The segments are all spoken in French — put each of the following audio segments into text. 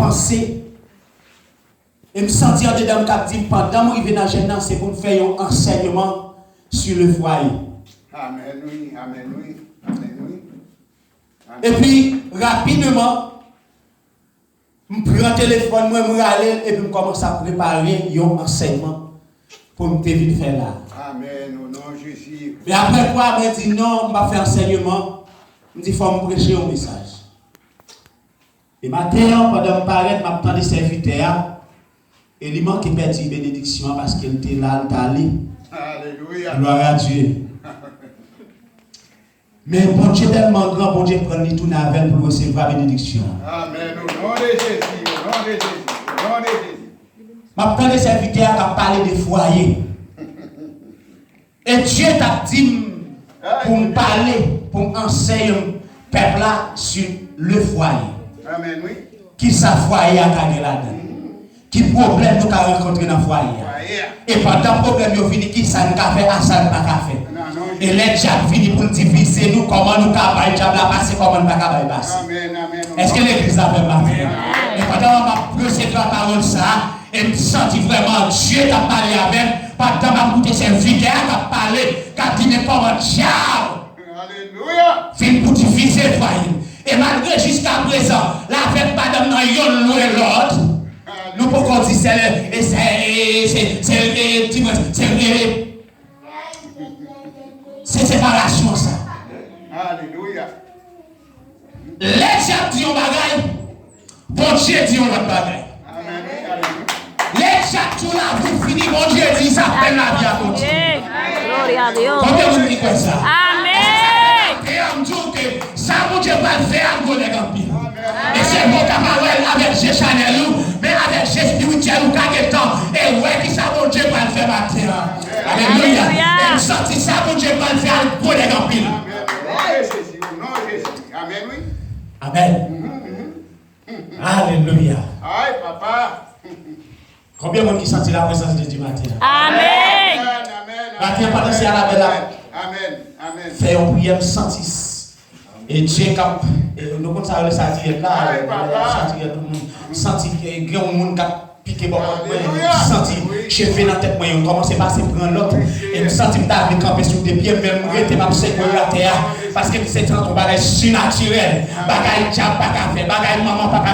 pensé. Et me sentir dedans, qui dit, pendant que je vais dans le c'est pour me faire un enseignement sur le foyer. Amen, oui, amen, oui, amen, oui. Amen. Et puis, rapidement, je prends le téléphone, je me râle et puis je commence à préparer un enseignement pour me faire là. Amen, au nom de Jésus. Et après quoi, je me dis non, je vais faire enseignement. Je me dis, il faut me prêcher un message. Et maintenant, pendant que je parlais, je m'attends des serviteurs. Et il manque de perdre bénédiction parce qu'il était là, il est allé. Alléluia. Gloire à Dieu. Mais bon Dieu tellement grand, bon Dieu prend tout navel pour recevoir la bénédiction. Amen, au nom de Jésus, au nom de Jésus, au nom de Jésus. M'attends des serviteurs qui parlent des foyers. Et Dieu t'a dit pour me parler, pour m'enseigner peuple là sur le foyer. Amen, oui. Qui ça foyer à gagner là-dedans? Qui problème nous avons rencontré dans le foyer? Et pendant le problème, nous fini qui ça nous a fait, à ça nous pas fait. Et les diables finissent pour diviser nous, comment nous avons le diable à passer, comment nous avons passer. Amen, amen. Est-ce que l'église a fait ma mère? Et pendant que je procède la parole, ça, et me senti vraiment Dieu t'a parlé avec, pendant que je suis invité à parler, quand il n'est pas mon diable. Alléluia. Fin pour diviser le foyer. Et malgré jusqu'à présent, la fête madame dans yon loué l'autre. Nous pouvons dire c'est séparation ça. Alléluia. Les diables disent un bagaille, bon Dieu dit un autre bagaille. Amen, alléluia. Les diables tout là pour finir, bon Dieu dit ça peine la vie à continuer. Gloria a Dios. Combien vous dites comme ça? Amén. Et on me dit que ça bon Dieu va le faire à connaître en pile. Et c'est bon camarade avec G Chanel, mais avec G spirituel ou quelque temps. Et ouais, qui ça bon Dieu va le faire maintenant. Alléluia. Et me sentir ça bon Dieu va le faire à connaître en pile. Amen, oui. Amen. Alléluia. Aïe, papa. Combien de monde qui sentit la présence de Dieu matin? Amén. Amen, Matin, pendant ce là, amen, amen. fait une prière, sentis. Et Dieu, nous comme ça, le sentir là, sentir tout le monde, sentir qu'il y a un monde qui a piqué beaucoup de sentir, chef dans la tête, moi, on commence à passer prendre l'autre, et me sentir que je camper sur des pieds, même rester ma sécurité à terre, parce que c'est un bagage surnaturel, bagage diable, bagage maman, papa,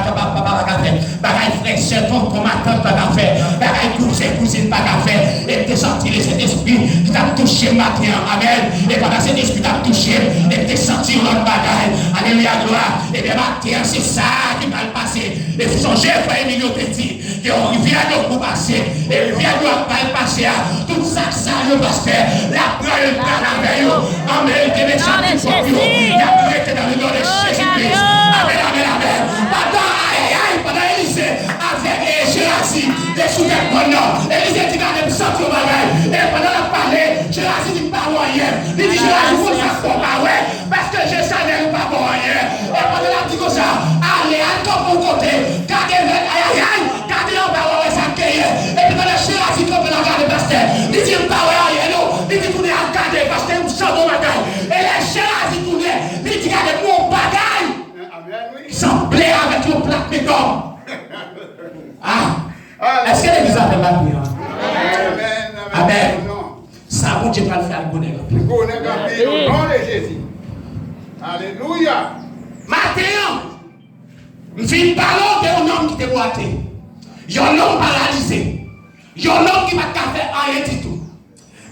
bagage frère, soeur, tonton, ma tante, bagage bagage cousine, bagage et te sentir cet esprit qui t'a touché matin, amen, et pendant cet esprit t'a touché, et te sentir l'autre bagage, alléluia, gloire, et bien matin, c'est ça qui va le passer, et songez, frère Emilio Petit, que on vient de passer, et vient de pas le passer, tout ça, le pasteur, la parole par la veille, amen, que les gens il a prêté dans le nom de Jésus-Christ. Amen, amen, amen. Pendant Élisée, avec Gérasi, des souvenirs bon nom. Élisée dit dans le centre au bagage. Et pendant la parler, Gérasi dit pas rien. Il dit Gérasi, vous ne savez pas, ouais. Parce que je savais pas rien. Et pendant la dit comme ça, allez, à ton côté, gardez, aïe, gardez en bas, ouais, ça cueille. Et puis pendant Gérasi, comme la garde pasteur, il dit pas rien, non. Il dit tournez à garder, parce que vous savez mon bagage. Et les Gérasi tournaient, il dit regardez mon bagage. Ils semblaient avec le plat de béton. Ah, est-ce que l'église a fait la prière? Amen. Ça, bon Dieu va le faire le bonheur. Le bonheur au nom de Jésus. Alléluia. Maintenant, je finis par l'homme d'un homme qui était boité. Il y a un homme paralysé. Il y a un homme qui ne va pas faire rien du tout.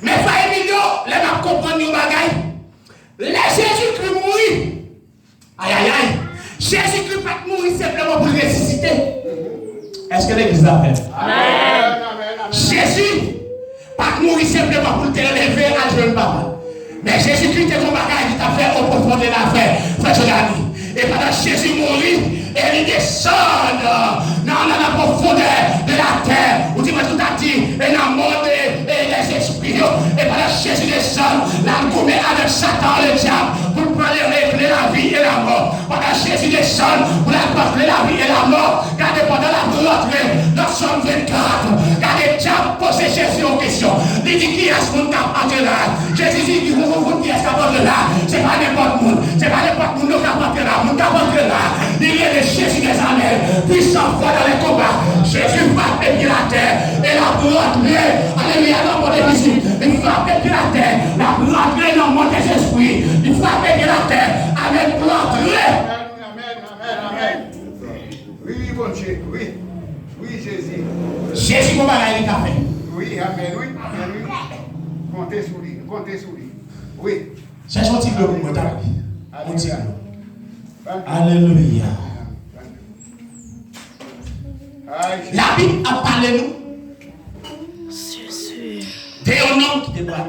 Mais frère Emilio, les gens comprennent nos bagailles. Laissez Jésus-Christ mourir. Aïe, aïe, aïe. Jésus-Christ pas mourir simplement pour ressusciter. Est-ce que l'église l'a fait? Amen. Jésus pas mourir simplement pour te relever à jeune papa. Mais Jésus-Christ est ton bagage qui t'a fait au profond de la frère Jordani. Et pendant Jésus mourit, et il descend dans la profondeur de la terre. Où tu m'as tout à dit, et dans le monde et les esprits. Et pendant Jésus descend, la gourmet avec Satan, le diable, pour prendre la vie et la mort. Pendant Jésus descend, pour apporter la vie et la mort. Regardez pendant la rentrée, dans Somme 24, regardez diable poser Jésus en question. Il dit qui est-ce qu'on t'a entré là? Jésus dit qui est-ce qu'on t'a là? C'est pas n'importe qui. C'est pas n'importe qui qui t'a entré là. Il y a le Jésus des années, puissant parfois dans les combats, Jésus frappe Pilate et la rentrée, alléluia, dans mon Jésus. Il frappe Pilate, la rentrée dans mon Saint-Esprit. Il frappe Pilate avec rentrée. Amen. Oui, bon Dieu, oui. Oui, Jésus. Jésus, comment il a fait? Oui, amen, oui. Comptez sur lui, Oui. Cherche un petit peu pour moi, Alléluia. Alléluia. Aïe, La Bible a parlé nous. Jésus. T'es un homme qui te bat.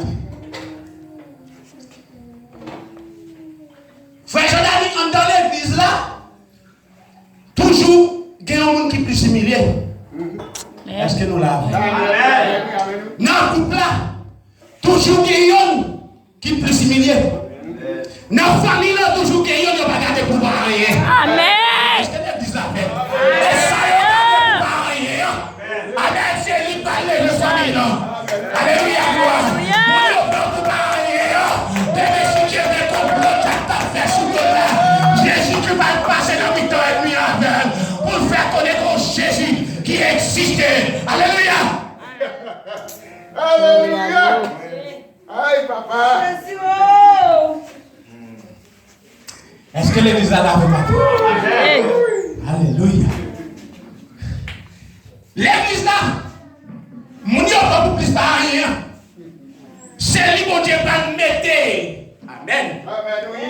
Frère Jean-David, dans l'église là, toujours, il y a un monde qui est plus humilié. Est-ce que nous l'avons? Dans le couple là, toujours il y a un qui est plus humilié. Dans la famille là, toujours il y a un qui n'a pas gardé pour rien. Amen. Est-ce que l'église l'a fait? Et ça, il n'a pas gardé pour rien. Avec c'est lui parler de famille là. Alléluia, gloire. Mon Dieu, pour rien. Dès que Dieu veut comprendre ta fait sous toi là, Jésus qui va passer dans 8 ans et demi avec pour faire connaître Jésus qui existe. Alléluia. Alléluia. Aïe, papa. Est-ce que l'église a la fait? Alléluia. L'église là, mon Dieu n'a pas plus par rien. C'est lui, mon Dieu, va mettre. Amen. Amen, oui.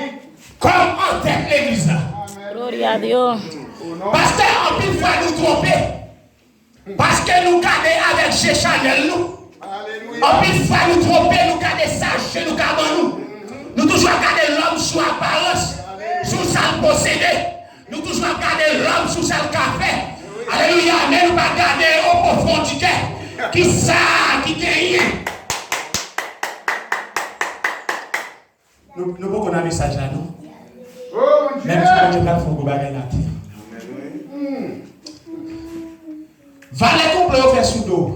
Comme en tête l'église là. Gloria a Dios. Parce qu'en plus fois nous tromper. Parce que nous gardons avec chez Chanel nous. Alléluia. En plus fois nous tromper, nous gardons ça chez nous gardons nous. Nous toujours garder l'homme sous apparence, sous sa possédé. Nous toujours garder l'homme sous sa café. Alléluia, mais nous pas garder au profond du cœur. Qui ça, qui gagne. Nous pouvons qu'on a un message là, non? Oh, mon Dieu. Même si on ne peut pas faire bagage là. Valet complet, on fait sous dos.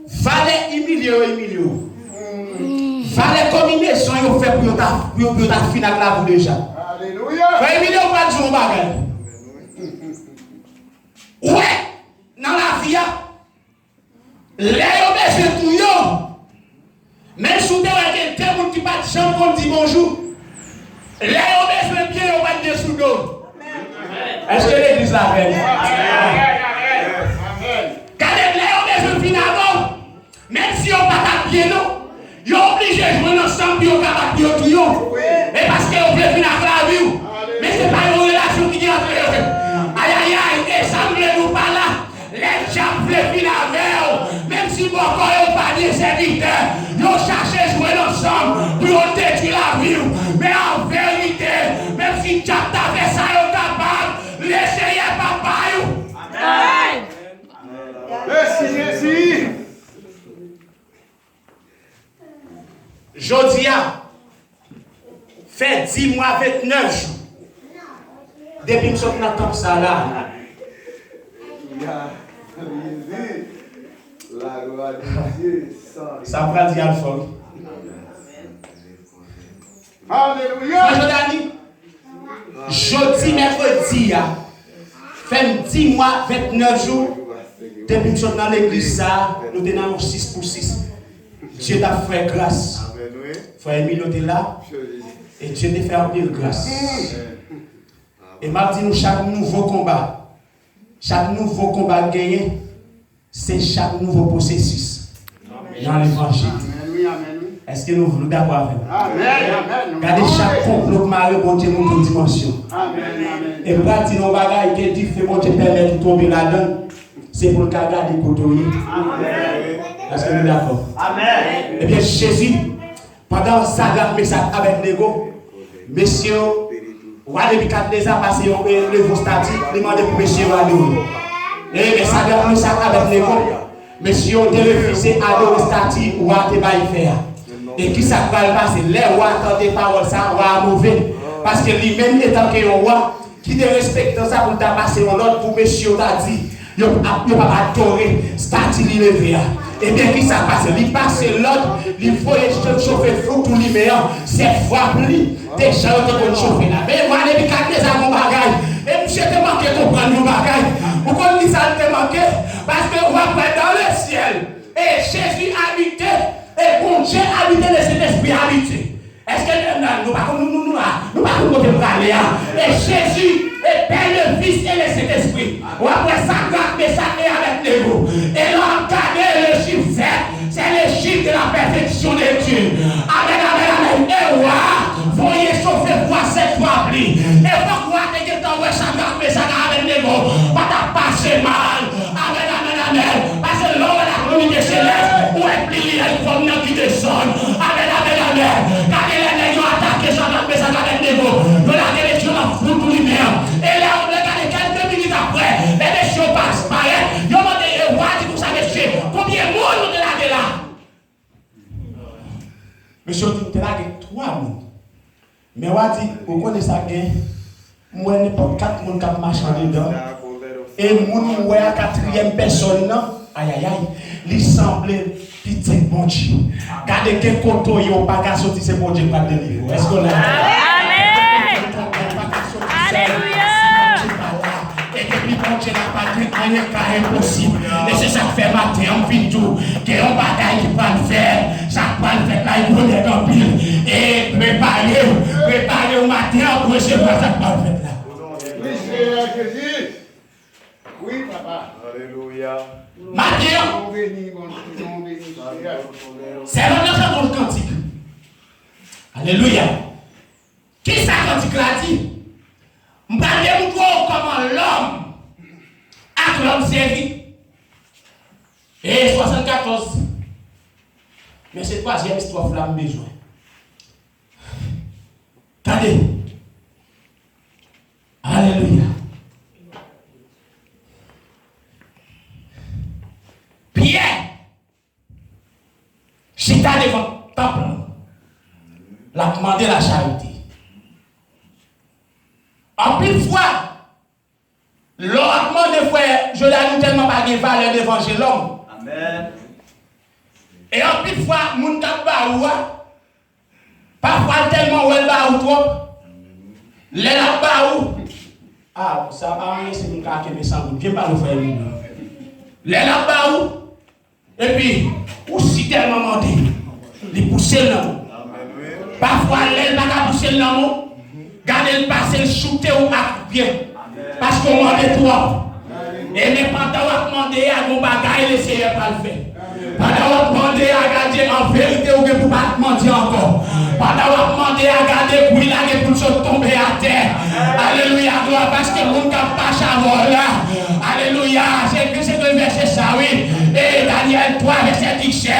Valet humilié. Valet combinaison, on fait pour ta finale là vous déjà. Alléluia. Valet humilié, on va dire un bagage. Ouais, dans la vie, les hommes sont tout. Même si vous avez des gens qui battent champ comme dit bonjour, les hommes sont bien, on va dire sous dos. Est-ce que l'église l'a fait? Quand les hommes sont finalement, même si on ne va pas bien, ils sont obligés de jouer ensemble pour qu'ils battent tout. Et parce qu'on veut finir la vie. Mais ce n'est pas une relation qui est entre eux. Aïe, et ça ne nous pas là. Les gens veulent finir avec. Même si mon corps n'est pas des serviteurs, ils ont cherché à jouer ensemble pour détruire la vie. Mais en vérité, même si Dieu t'avait ça, ils sont capables, laissez papa. Amen. Merci, Jésus. Jodia fait 10 mois, 29 jours. Depuis que je suis dans ça là. La gloire de Dieu. Ça va dire Alpha. Alléluia. Jordani, jeudi, mercredi, fait 10 mois, 29 jours. Depuis que je suis dans l'église, nous sommes 6 pour 6. Dieu t'a fait grâce. Frère Emile était là. Et Dieu t'a fait un peu de grâce. Et m'a dit nous chaque nouveau combat gagné, c'est chaque nouveau processus dans l'évangile. Est-ce que nous voulons d'accord avec nous? Amen. Regardez chaque complot malheur, bon Dieu, nous pour dimension. Amen. Et pour dire nos bagages que Dieu fait, bon Dieu, permettre de tomber là-dedans, c'est pour le garder côtoyer. Est-ce que nous sommes d'accord? Amen. Eh bien, Jésus, pendant ça, message avec l'ego, messieurs, ou depuis 4 ans passé, on peut le statique, demander pour messieurs adorer. Et mais ça donne ça avec l'ego. Messieurs, on refusé adorer statique ou à te faire. Et qui ça va le passer? Les rois entendent des paroles, ça va mauvais. Parce que lui-même étant un roi, qui te respecte ça pour ta passer en l'autre, pour messieurs t'a dit, il ne peut pas adorer statique levé. Et bien qui ça passe? Il passe l'autre, il faut chauffer fou tout lui-même, c'est frappe lui. Des gens qui vont chauffer là. Mais moi, depuis 4 ans, mon bagage, nous pas côté aller. Et Jésus est Père, le Fils et le Saint-Esprit. Ou après ça, mais ça est avec l'ego. Et là, regardez le chiffre 7, c'est le chiffre de la perfection de Dieu. Amen, amen, amen. Et ouais, voyez chauffer fois 7 fois plus. Et faut croire que tu t'envoies ça, mais ça avec l'ego. Pas t'as passé mal. Amen, amen, amen. Parce que l'homme de la communauté céleste, où est plié, il faut venir qui descend. Amen, amen, amen. Quand les nègres ont attaqué ça, mais ça avec l'ego. De la direction en fout tout lui-même. Et là, on regarde quelques minutes après, les messieurs passent par là. Ils ont demandé, vous savez, combien de monde nous là là? Monsieur, tu as là 3 monde. Mais on dit, vous connaissez ça, moi, n'importe 4 personnes qui marchent dedans. Et mon ouais à 4e personne, aïe aïe aïe, il semblait petit bon Dieu. Regardez quel coteau il n'y a pas qu'à sortir, c'est bon Dieu qui va délivrer. Est-ce qu'on a? Amen. Alléluia. Et depuis bon Dieu n'a pas dit rien qu'à impossible. Et c'est ça qui fait matin, on vit tout. Qu'il y a un bagaille qui va le faire. Ça va le faire là, il faut les remplir. Et préparez au matin pour recevoir ça qui va le faire là. Oui, Seigneur Jésus. Oui, papa. Alléluia. Matin, On bénit, Seigneur. c'est l'honneur dans le cantique. Alléluia. Qui ça cantique l'a dit? M'parlez comment l'homme a l'homme servi. Et 74. Mais c'est 3e histoire que vous avez besoin. Regardez. Alléluia. Pierre, chita devant le temple, l'a demandé la charité. En plus de fois, l'ordre de frère, je l'ai tellement pas de valeur devant l'homme. Amen. Et en plus de fois, mon cap baoua, parfois tellement ou elle baou trop, les la baou. Ah, ça va rien, c'est mon cas qui me semble bien pas le frère. Les la baou. Et puis, aussi tellement mandé, les pousser l'homme. Parfois, les n'a pas poussé l'homme. Gardez le passé, le shooter ou à bien. Parce qu'on demande trop. Et mais pendant qu'on demande à mon bagage, le Seigneur pas le faire. Pendant qu'on demande à garder en vérité ou que vous ne pas demander encore. Pendant qu'on demande à garder pour il a pour se tomber à terre. Alléluia, gloire, parce que mon cap pas chavol là. Alléluia, c'est le verset ça, oui. Et Daniel 3, verset 17.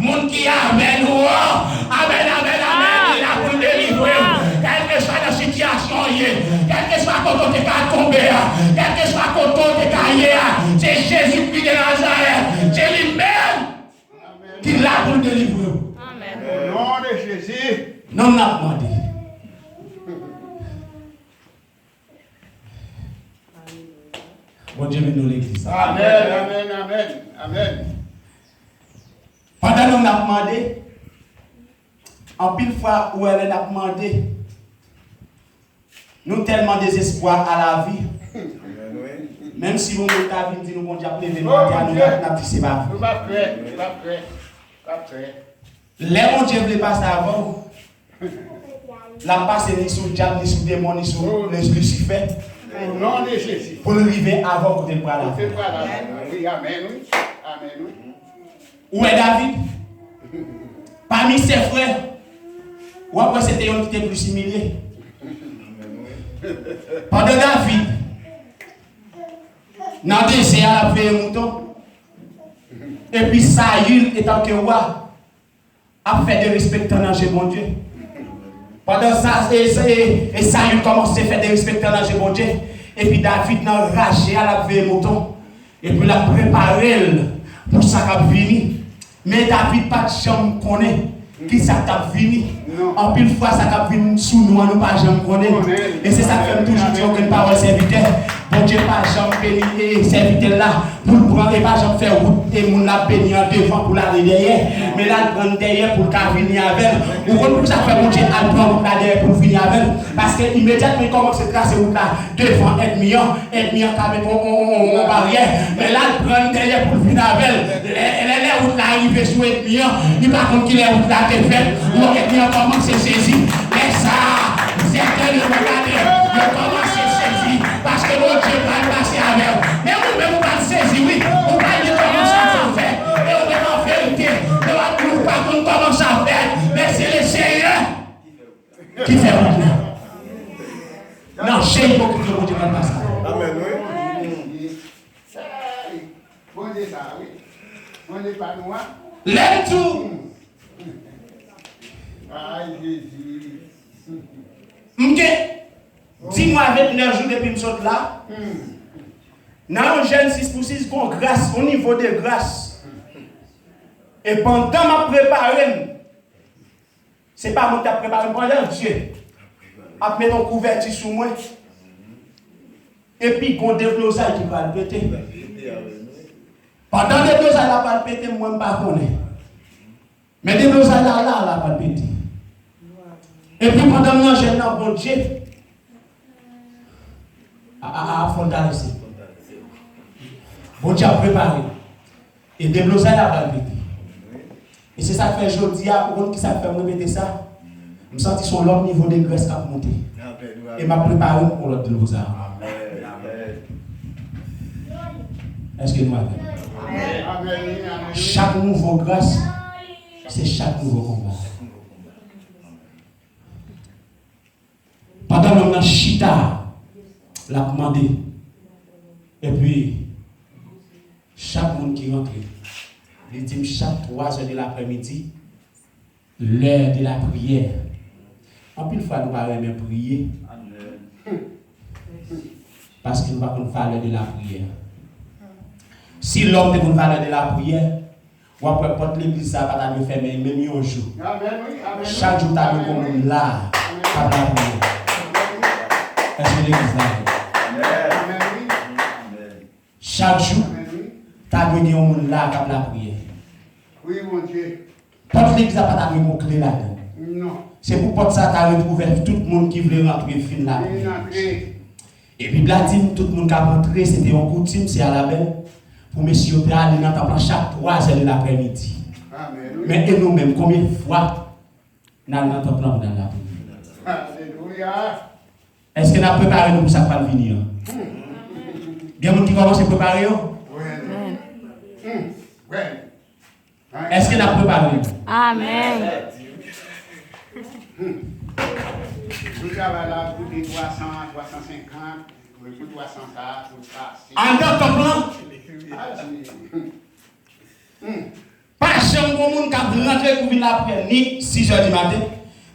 Mon qui amène, amen, amen, amen, il a pour délivrer. Quelle que soit la situation, quel que soit quand on est tombé, quel que soit quand on est caillé, c'est Jésus-Christ de Nazareth, c'est lui-même qui l'a pour délivrer. Amen. Au nom de Jésus. Non, on a demandé. Bon Dieu, nous l'église. Amen, amen, amen, amen. Pendant qu'on a demandé, en pile fois où elle a demandé, nous tellement désespoir à la vie. Même si vous mettez la vie, nous bon Dieu appelé nous avons dit c'est pas Nous pas prêts, pas prêts, pas prêts. les bon Dieu voulait passer avant. La passe ni sur le diable, ni sur le démon, ni sur Lucifer. Au nom de Jésus. Pour arriver avant côté de là. C'est pas là. Oui, amen, oui. Amen, oui. Où est David? Parmi ses frères. Ou après c'était un qui était plus humilié. Pendant David, dans le désert, il a fait un mouton. Et puis Saül, étant que roi, a fait des respectants dans mon Dieu. Pendant ça, et Saül commence à faire des respectants dans mon Dieu. Et puis David n'a ragé à la veille mouton. Et puis il a préparé pour ça qu'il a fini. Mais David pas de chambre connaît. Qui ça t'a fini? En pile fois ça t'a fini sous nous, nous pas jamais connaître. Et c'est ça que toujours dire que parole serviteur. Bon Dieu pas jamais béni serviteur là pour prendre et pas jamais faire route et mon la béni en devant pour aller derrière. Mais là prendre derrière pour qu'à venir avec. Ou pour ça fait bon Dieu à prendre pour derrière pour venir avec. Parce que immédiatement il commence à tracer route là devant ennemi qui met on barrière. Mais là prendre derrière pour venir avec. Les routes là arrivent sur ennemi, il par contre qu'il est route là fait, ou ennemi commence à saisir. Mais ça certains de regarder, de commencer à saisir, parce que mon Dieu va passer avec vous. Mais vous-même, vous allez saisir, oui, vous allez commencer à faire. Et vous même en vérité, ne va pas qu'on commence à faire, mais c'est le Seigneur qui fait maintenant. Non, j'ai beaucoup de monde qui va passer. Amen, oui. Bon Dieu, ça, oui. Bon Dieu, pas nous. L'aime tout. Aïe, Jésus. Dis-moi 29 jours depuis que je suis là. Dans Genèse 6 pour 6, qu'on grâce, au niveau de grâce. Et pendant ma préparé, c'est pas moi qui ai préparé pendant Dieu. A mettre un couverture sur moi. Et puis, qu'on développe ça qui va le péter. Pendant le développe ça, va le péter, moi, je ne sais pas. Mais développe ça, là, va le péter. Et puis, pendant que j'ai un bon Dieu, fortalecer. Bon Dieu a préparé. Et développe ça, va le péter. Et c'est ça que fait aujourd'hui, pour qui ça fait répéter ça. Je me sens sur l'autre niveau de graisse qui a monté. Et m'a préparé pour l'autre de nos armes. Est-ce que nous avons? Chaque nouveau grâce, c'est chaque nouveau combat. Pendant que nous avons chita, l'a demandé. Et puis, chaque monde qui rentre, il dit chaque 3 heures de l'après-midi, l'heure de la prière. En plus, il faut nous parler de prier. Parce qu'il ne va pas parler de la prière. Si l'homme ne va parler de la prière, ou après porte l'église, ça va nous faire même un jour. Chaque jour, tu as comme là, pas la prière. Est-ce que l'église là? Chaque jour, tu as besoin un monde là, pas la prière. Oui, mon Dieu. Porte l'église, ça va nous clé là-dedans. Non. C'est pour porte ça, tu as retrouvé tout le monde qui voulait rentrer fin là. Et puis, là, tout le monde qui a rentré, c'était un coutume, c'est à la belle. Pour messieurs, aller dans le temple chaque 3 heures de l'après-midi. Mais et nous-mêmes, combien de fois nous allons dans le temple dans la prière? Alléluia. Est-ce que nous avons préparé pour ça pour venir? Il y a des gens qui commencent à préparer? Oui. Est-ce que nous avons préparé? Amen. Nous avons là pour des 300, 350, pour 300 ça, pour ça. En dans le temple, pas jamais de monde qui a rentré pour venir après, ni 6 heures du matin,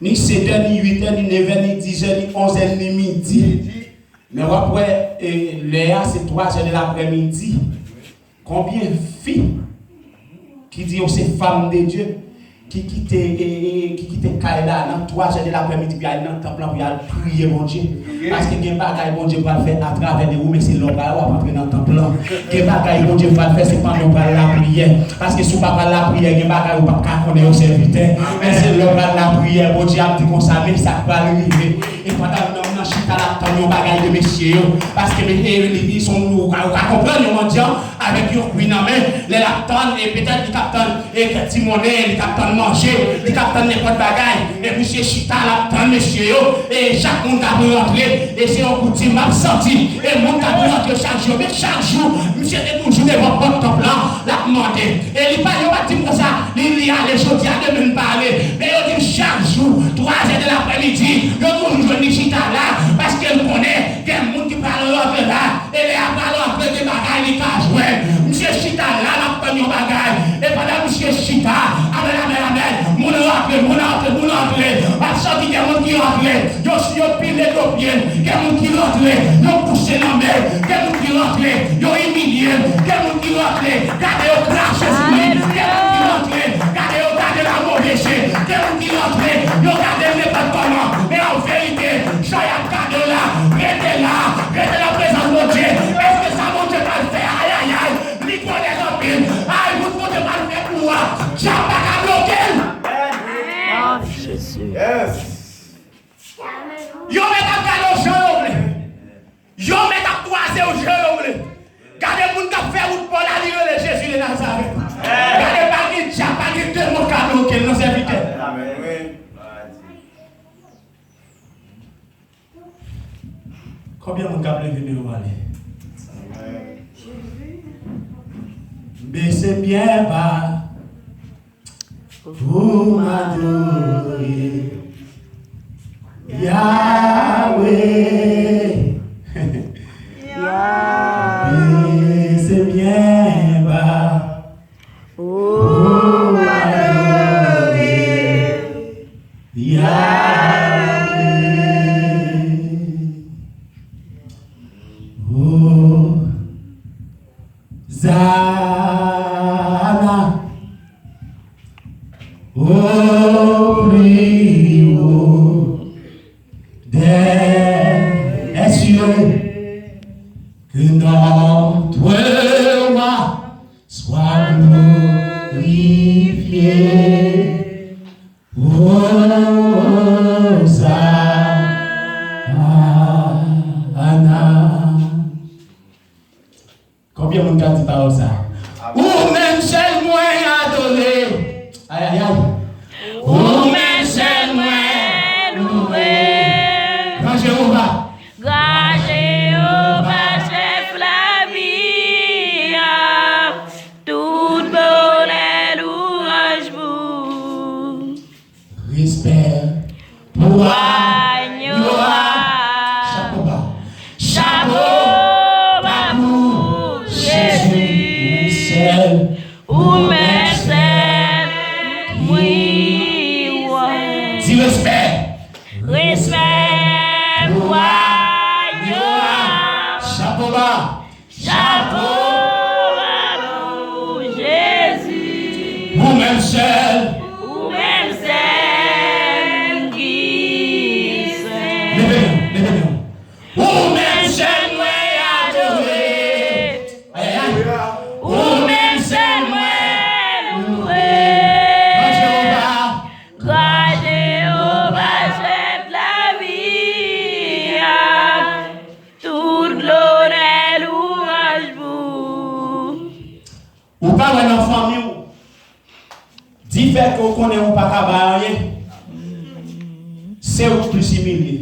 ni 7 heures, ni 8 heures, ni 9 heures, ni 10 heures, ni 11 heures, ni midi. Mais après, Léa, c'est 3 heures de l'après-midi. Combien de filles qui disent que c'est femmes de Dieu qui quittent Kaila dans 3 heures de l'après-midi puis aller dans le temple pour aller prier mon Dieu. Parce que il y a des bagages bon Dieu va le faire à travers des roues, mais c'est l'homme qui va rentrer dans le temple. Il y a des bagages bon Dieu va le faire, c'est pas nous par la prière. Parce que si vous ne parlez pas de la prière, il y a des bagages qui ne pas connaître au serviteur. Mais c'est l'homme qui la prière, bon Dieu a dit qu'on savait, ça va arriver. Et pendant que nous avons chita là, nous avons bagages de messieurs. Parce que ils sont nous, on comprend mon Dieu, avec une cuisine en main, les lactons, et peut-être les captains, et les timonets, les captains manger, les captains n'importe bagaille, et monsieur chita lactons, messieurs, et chaque monde a pu rentrer, et c'est un coutume m'a senti, et mon a pu rentrer chaque jour, mais chaque jour, monsieur est toujours devant votre temple là, l'a demandé. Et il parle pas dire comme ça, il y a les choses à de me parler, mais il dit chaque jour, 3 heures de l'après-midi, il toujours jouer chita là, parce qu'elle connaît, qu'il y a des gens qui parlent là, et les parlent après des bagailles, ils peuvent jouer. Monsieur chita là, n'a pas de bagaille, et pendant monsieur chita, amen, mon rentre, parce qu'il y a des gens qui rentrent, ils pile les copiens, il y a des gens qui rentrent, ils poussent la mer, il y a des gens qui rentrent, ils humilié, il y a des gens qui rentrent, gardez au crash, il y a des gens qui rentrent, gardez la mauvaise, il y a des gens qui rentrent, regardez les pantalons, mais en vérité, soyez gardez là, restez la présence de Dieu, est-ce que ça monte pas le faire, aïe, lui connaît en pile, aïe, vous ne pouvez pas le faire pour moi, j'ai pas qu'à bloquer. Oh, Jésus. Yes. Yo met à garder au jeu, yo met à croiser au jeu, gardez moun qui fait route pour la lire de Jésus de Nazareth. Gardez pas qui tient, pas qui deux mots cadeau que nous serviteurs. Amen. Combien de gens ont venu où aller? Mais c'est bien bas pour m'adorer. Yahweh. Mais c'est bien bas pour m'adorer. Yahweh. Oh, Zana. Oh, prie, oh, des cieux, que notre roi soit glorifié. Oh, Zana. Combien de gens dit par ça? Ou même seul moi adoré. Aïe aïe aïe. Ou même seul moi loué. Grand Jéhovah. Grand Jéhovah, chef la vie, tout bonheur louange vous. Respect pour Agnoa. Chapeau bas. Chapeau bas pour Jésus. Seul. Ou merced, oui, ouais. Dis respect. Respect pour Agnoa. Chapeau bas. Chapeau bas pour Jésus. Ou même seul. Ou même celle qui sait. Levez-nous. Ou même seul moi adoré. Aïe aïe aïe. Ou même celle moi loué. Grand Jéhovah. Grand Jéhovah, chef la vie, tout l'honneur louange vous. Ou pas ouais dans famille ou. Dit fait qu'on connaît ou pas qu'à rien. C'est au plus humilié.